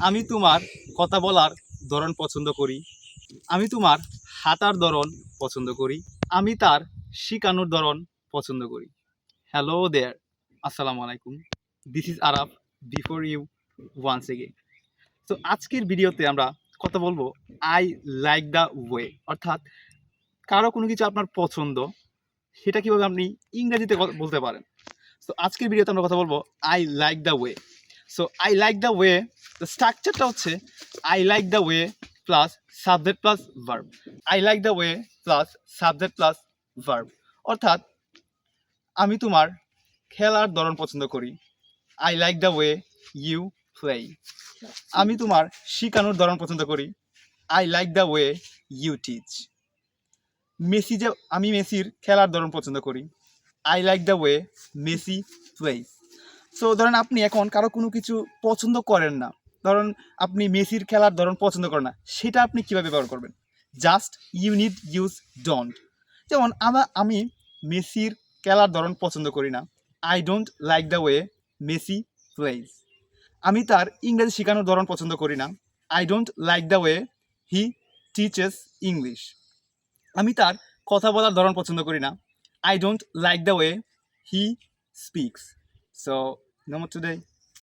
আমি তোমার কথা বলার ধরন পছন্দ করি। আমি তোমার হাঁটার ধরন পছন্দ করি। আমি তার শিখানোর ধরন পছন্দ করি। হ্যালো দেয়ার, আসসালামু আলাইকুম। This is Araf before you once again. তো আজকের ভিডিওতে আমরা কথা বলবো আই লাইক দ্য ওয়ে, অর্থাৎ কারো কোনো কিছু আপনার পছন্দ সেটা কীভাবে আপনি ইংরেজিতে বলতে পারেন। তো আজকের ভিডিওতে আমরা কথা বলবো I like the way. So I like the way, স্ট্রাকচারটা হচ্ছে I like the way plus subject plus verb. I like the way plus subject plus verb, অর্থাৎ আমি তোমার খেলার ধরন পছন্দ করি। I like the way you play. আমি তোমার শিখানোর ধরন পছন্দ করি। I like the way you teach. আমি মেসির খেলার ধরন পছন্দ করি। I like the way Messi plays. So ধরেন আপনি এখন কারো কোনো কিছু পছন্দ করেন না, ধরেন আপনি মেসির খেলার ধরন পছন্দ করেন না, সেটা আপনি কীভাবে ব্যবহার করবেন? Just you need use don't. যেমন আমি মেসির খেলার ধরন পছন্দ করি না। I don't like the way Messi plays. আমি তার ইংরেজি শেখানোর ধরন পছন্দ করি না। I don't like the way he teaches English. আমি তার কথা বলার ধরন পছন্দ করি না। I don't like the way he speaks. So, no more today.